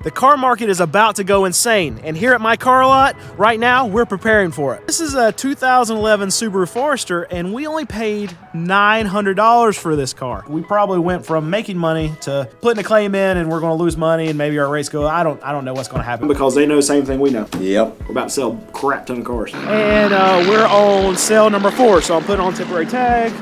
The car market is about to go insane, and here at my car lot, right now, we're preparing for it. This is a 2011 Subaru Forester, and we only paid $900 for this car. We probably went from making money to putting a claim in, and we're going to lose money, and maybe our rates go. I don't know what's going to happen because they know the same thing we know. Yep. We're about to sell a crap ton of cars, and we're on sale number 4, so I'm putting on temporary tag.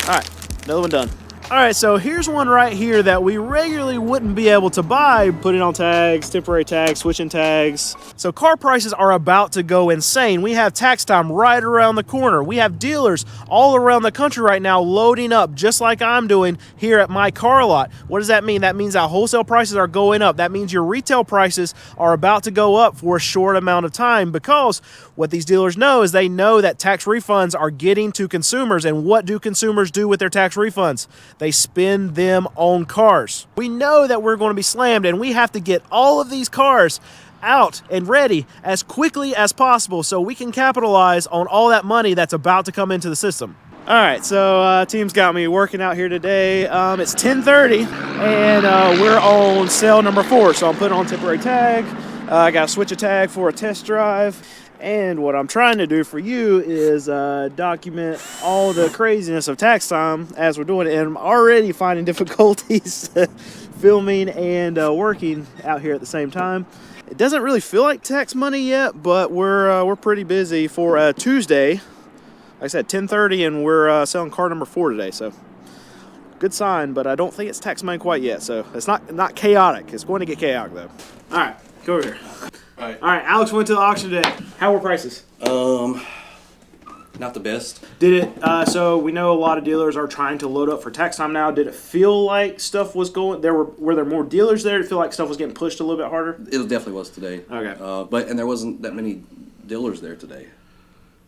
All right, another one done. All right, so here's one right here that we regularly wouldn't be able to buy. Putting on tags, temporary tags, switching tags. So car prices are about to go insane. We have tax time right around the corner. We have dealers all around the country right now loading up, just like I'm doing here at my car lot. What does that mean? That means that wholesale prices are going up. That means your retail prices are about to go up for a short amount of time, because what these dealers know is they know that tax refunds are getting to consumers. And what do consumers do with their tax refunds? They spend them on cars. We know that we're going to be slammed, and we have to get all of these cars out and ready as quickly as possible so we can capitalize on all that money that's about to come into the system. All right, so team's got me working out here today. It's 10:30, and we're on sale number 4, so I'm putting on temporary tag. I got to switch a tag for a test drive. And what I'm trying to do for you is document all the craziness of tax time as we're doing it. And I'm already finding difficulties filming and working out here at the same time. It doesn't really feel like tax money yet, but we're pretty busy for Tuesday. Like I said, 10:30, and we're selling car number 4 today. So good sign, but I don't think it's tax money quite yet. So it's not chaotic. It's going to get chaotic though. All right, go over here. All right, Alex went to the auction today. How were prices? Not the best. Did it, so we know a lot of dealers are trying to load up for tax time now. Did it feel like stuff was going, were there more dealers there? Did it feel like stuff was getting pushed a little bit harder? It definitely was today. Okay. And there wasn't that many dealers there today.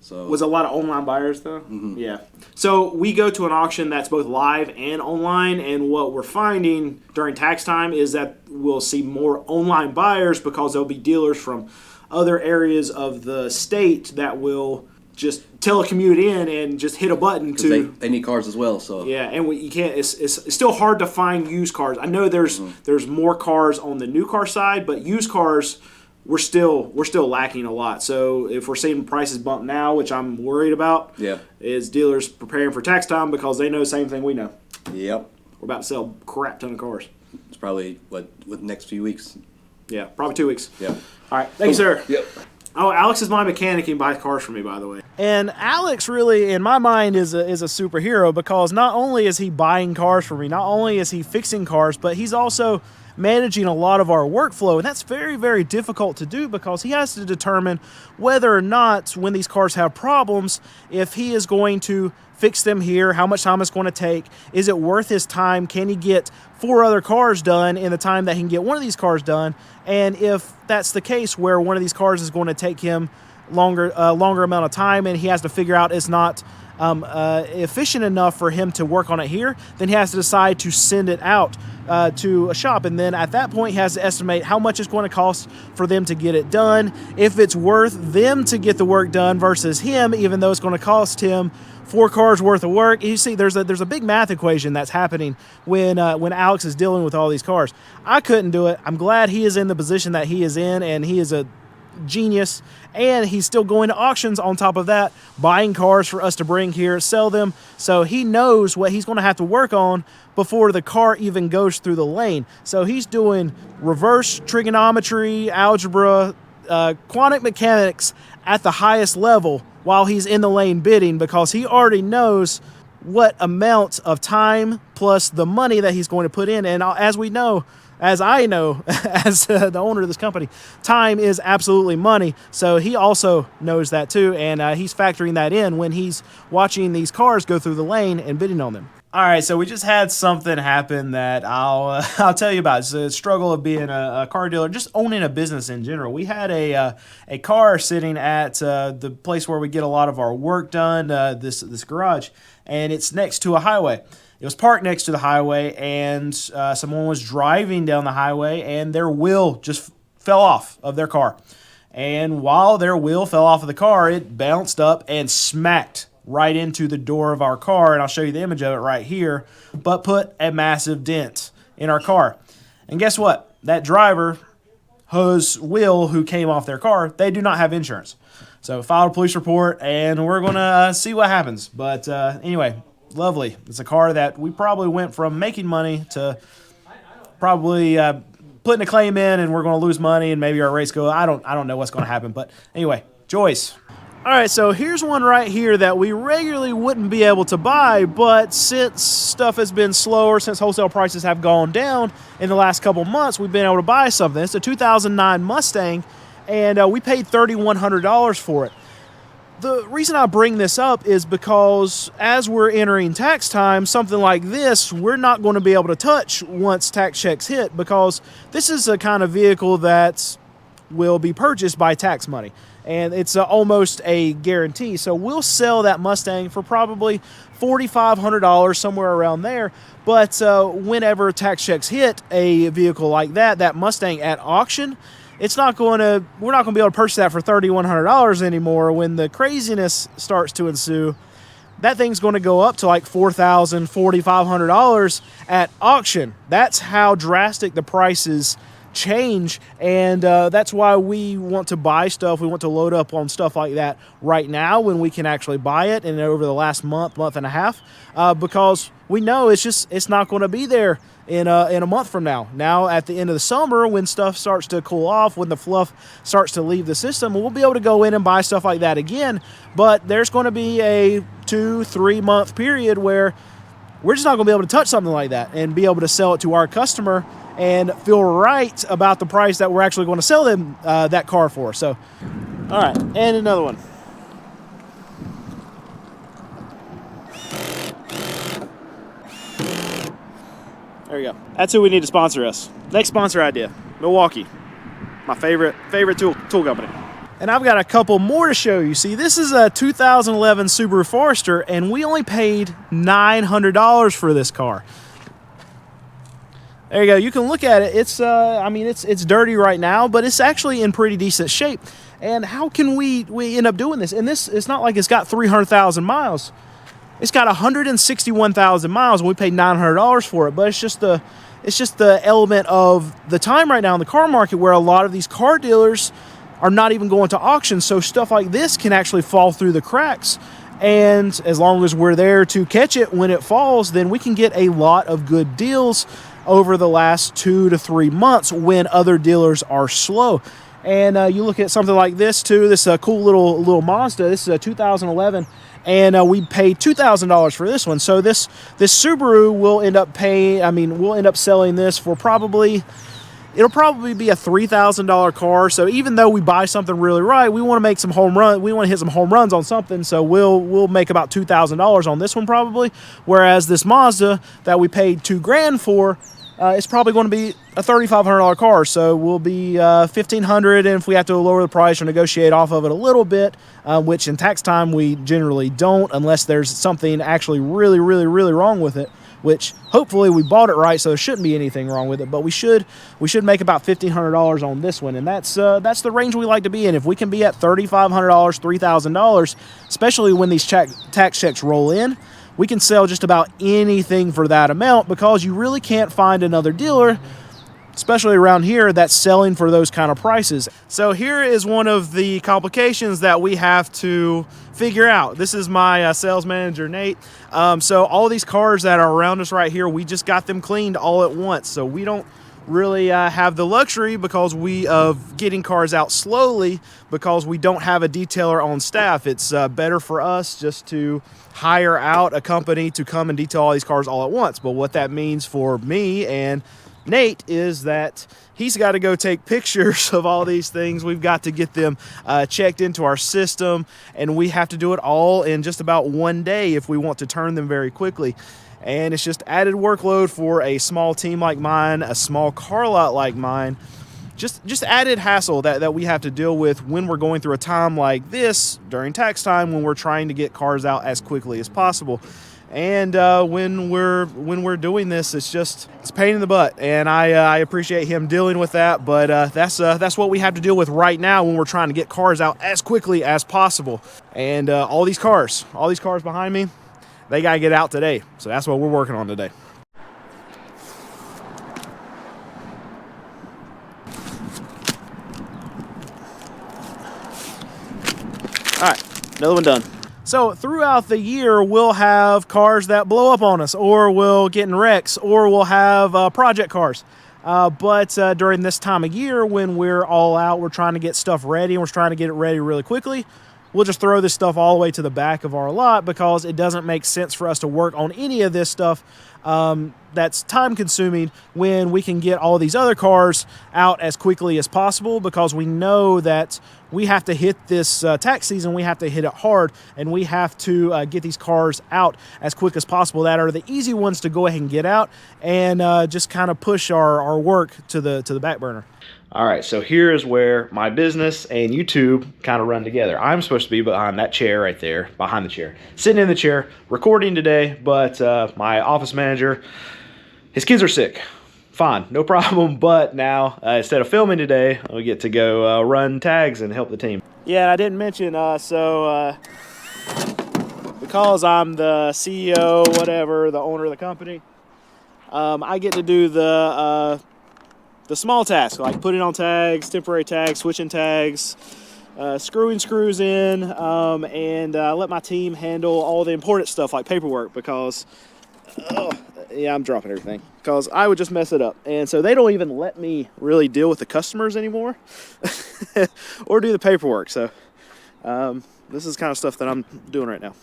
So was a lot of online buyers though? Mm-hmm. Yeah. So we go to an auction that's both live and online, and what we're finding during tax time is that we'll see more online buyers because there'll be dealers from other areas of the state that will just telecommute in and just hit a button to. They need cars as well. So yeah, and you can't. It's still hard to find used cars. I know there's more cars on the new car side, but used cars, we're still lacking a lot. So if we're seeing prices bump now, which I'm worried about, is dealers preparing for tax time because they know the same thing we know. Yep. We're about to sell a crap ton of cars. It's probably with next few weeks. Yeah, probably 2 weeks. Yeah. All right, thank you, sir. Yep. Oh, Alex is my mechanic. He buys cars for me, by the way. And Alex really, in my mind, is a superhero because not only is he buying cars for me, not only is he fixing cars, but he's also managing a lot of our workflow. And that's very, very difficult to do because he has to determine whether or not, when these cars have problems, if he is going to fix them here, how much time it's going to take, is it worth his time, can he get 4 other cars done in the time that he can get one of these cars done, and if that's the case where one of these cars is going to take him longer amount of time and he has to figure out it's not efficient enough for him to work on it here, then he has to decide to send it out to a shop, and then at that point he has to estimate how much it's going to cost for them to get it done, if it's worth them to get the work done versus him, even though it's going to cost him 4 cars worth of work. You see, there's a big math equation that's happening when Alex is dealing with all these cars. I couldn't do it. I'm glad he is in the position that he is in, and he is a genius, and he's still going to auctions on top of that, buying cars for us to bring here, sell them. So he knows what he's going to have to work on before the car even goes through the lane. So he's doing reverse trigonometry, algebra, quantum mechanics at the highest level while he's in the lane bidding, because he already knows what amount of time plus the money that he's going to put in. And as we know, as I know, as the owner of this company, time is absolutely money. So he also knows that too, and he's factoring that in when he's watching these cars go through the lane and bidding on them. All right, so we just had something happen that I'll tell you about. It's the struggle of being a car dealer, just owning a business in general. We had a car sitting at the place where we get a lot of our work done, this garage, and it's next to a highway. It was parked next to the highway, and someone was driving down the highway, and their wheel just fell off of their car. And while their wheel fell off of the car, it bounced up and smacked right into the door of our car, and I'll show you the image of it right here, but put a massive dent in our car. And guess what? that driver, Will, who came off their car, they do not have insurance. So filed a police report, and we're going to see what happens. But anyway, lovely. It's a car that we probably went from making money to probably putting a claim in, and we're going to lose money, and maybe our rates go. I don't know what's going to happen. But anyway, Joyce. All right, so here's one right here that we regularly wouldn't be able to buy, but since stuff has been slower, since wholesale prices have gone down in the last couple months, we've been able to buy something. It's a 2009 Mustang, and we paid $3,100 for it. The reason I bring this up is because as we're entering tax time, something like this, we're not going to be able to touch once tax checks hit, because this is a kind of vehicle that will be purchased by tax money. And it's almost a guarantee. So we'll sell that Mustang for probably $4,500, somewhere around there. But whenever tax checks hit a vehicle like that Mustang at auction, we're not going to be able to purchase that for $3,100 anymore. When the craziness starts to ensue, that thing's going to go up to like $4,000, $4,500 at auction. That's how drastic the prices change, and that's why we want to buy stuff. We want to load up on stuff like that right now when we can actually buy it, and over the last month and a half, because we know it's not going to be there in a month from now. Now at the end of the summer, when stuff starts to cool off, when the fluff starts to leave the system, we'll be able to go in and buy stuff like that again. But there's going to be a 2-3 month period where we're just not going to be able to touch something like that and be able to sell it to our customer and feel right about the price that we're actually going to sell them that car for. So, all right, and another one. There you go. That's who we need to sponsor us. Next sponsor idea, Milwaukee, my favorite tool company. And I've got a couple more to show you. See, this is a 2011 Subaru Forester, and we only paid $900 for this car. There you go. You can look at it. It's it's dirty right now, but it's actually in pretty decent shape. And how can we end up doing this? And it's not like it's got 300,000 miles. It's got 161,000 miles, and we paid $900 for it. But it's just the element of the time right now in the car market where a lot of these car dealers are not even going to auction. So stuff like this can actually fall through the cracks. And as long as we're there to catch it when it falls, then we can get a lot of good deals over the last 2 to 3 months when other dealers are slow. And you look at something like this too. This is a cool little Mazda. This is a 2011, and we paid $2,000 for this one. So this Subaru will end up we'll end up selling this for it'll probably be a $3,000 car. So even though we buy something really right, we want to make some home run. We want to hit some home runs on something. So we'll make about $2,000 on this one probably. Whereas this Mazda that we paid $2,000 for, it's probably going to be a $3,500 car, so we'll be $1,500, and if we have to lower the price or negotiate off of it a little bit, which in tax time we generally don't, unless there's something actually really, really, really wrong with it. Which hopefully we bought it right, so there shouldn't be anything wrong with it. But we should make about $1,500 on this one, and that's the range we like to be in. If we can be at $3,500, $3,000, especially when these tax checks roll in, we can sell just about anything for that amount, because you really can't find another dealer, especially around here, that's selling for those kind of prices. So here is one of the complications that we have to figure out. This is my sales manager, Nate. So all these cars that are around us right here, we just got them cleaned all at once. So we don't really have the luxury of getting cars out slowly, because we don't have a detailer on staff. It's better for us just to hire out a company to come and detail all these cars all at once. But what that means for me and Nate is that he's got to go take pictures of all these things. We've got to get them checked into our system, and we have to do it all in just about one day if we want to turn them very quickly. And it's just added workload for a small team like mine, a small car lot like mine. Just added hassle that we have to deal with when we're going through a time like this during tax time, when we're trying to get cars out as quickly as possible. And when we're doing this, it's a pain in the butt, and I appreciate him dealing with that. But that's what we have to deal with right now when we're trying to get cars out as quickly as possible. And all these cars behind me, they gotta get out today. So that's what we're working on today. Another one done. So throughout the year, we'll have cars that blow up on us, or we'll get in wrecks, or we'll have project cars. But during this time of year, when we're all out, we're trying to get stuff ready, and we're trying to get it ready really quickly, we'll just throw this stuff all the way to the back of our lot because it doesn't make sense for us to work on any of this stuff that's time consuming when we can get all these other cars out as quickly as possible, because we know that we have to hit this tax season, we have to hit it hard, and we have to get these cars out as quick as possible. That are the easy ones to go ahead and get out and just kind of push our work to the back burner. All right, so here is where my business and YouTube kind of run together. I'm supposed to be behind that chair right there, behind the chair, sitting in the chair, recording today, but my office manager, his kids are sick. Fine, no problem, but now instead of filming today, we get to go run tags and help the team. Yeah, I didn't mention, because I'm the CEO, whatever, the owner of the company, I get to do the small tasks, like putting on tags, temporary tags, switching tags, screwing screws in, and let my team handle all the important stuff like paperwork, because, yeah, I'm dropping everything, because I would just mess it up. And so they don't even let me really deal with the customers anymore or do the paperwork. So this is kind of stuff that I'm doing right now.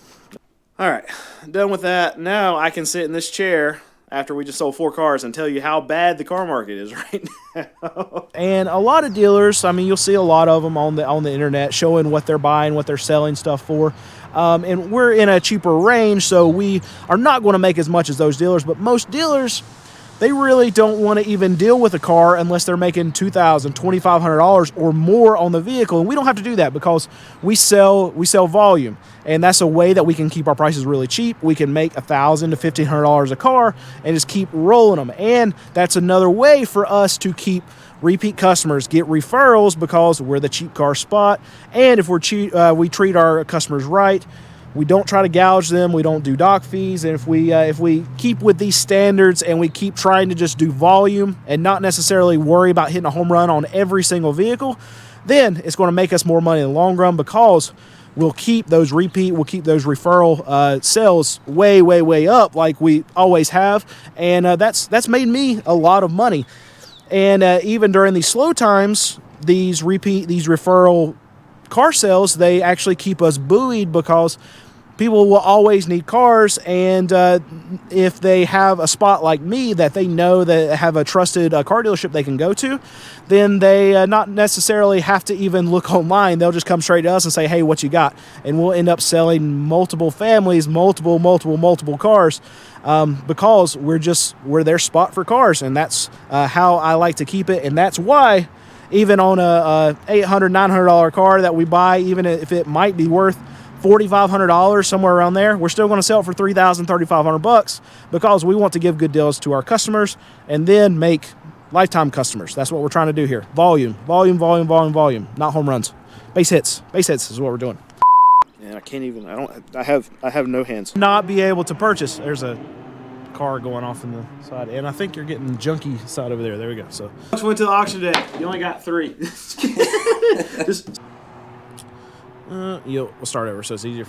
All right, done with that. Now I can sit in this chair after we just sold 4 cars and tell you how bad the car market is right now. And a lot of dealers, I mean, you'll see a lot of them on the internet showing what they're buying, what they're selling stuff for. And we're in a cheaper range, so we are not going to make as much as those dealers. But most dealers, they really don't want to even deal with a car unless they're making $2,000, $2,500 or more on the vehicle. And we don't have to do that because we sell volume. And that's a way that we can keep our prices really cheap. We can make $1,000 to $1,500 a car and just keep rolling them. And that's another way for us to keep repeat customers, get referrals, because we're the cheap car spot. And if we treat our customers right, we don't try to gouge them, we don't do dock fees. And if we keep with these standards and we keep trying to just do volume and not necessarily worry about hitting a home run on every single vehicle, then it's going to make us more money in the long run, because we'll keep those referral sales way, way, way up like we always have. And that's made me a lot of money. And even during these slow times, these referral car sales, they actually keep us buoyed, because people will always need cars. And if they have a spot like me that they know that have a trusted car dealership they can go to, then they not necessarily have to even look online. They'll just come straight to us and say, hey, what you got? And we'll end up selling multiple families, multiple cars, because we're their spot for cars. And that's how I like to keep it. And that's why even on a $800, $900 car that we buy, even if it might be worth $4,500, somewhere around there, we're still going to sell it for $3,000, $3,500, because we want to give good deals to our customers and then make lifetime customers. That's what we're trying to do here. Volume, not home runs. Base hits is what we're doing. And I have no hands. Not be able to purchase. There's a car going off in the side, and I think you're getting the junky side over there. There we go. So just went to the auction today. You only got 3. We'll start over so it's easier.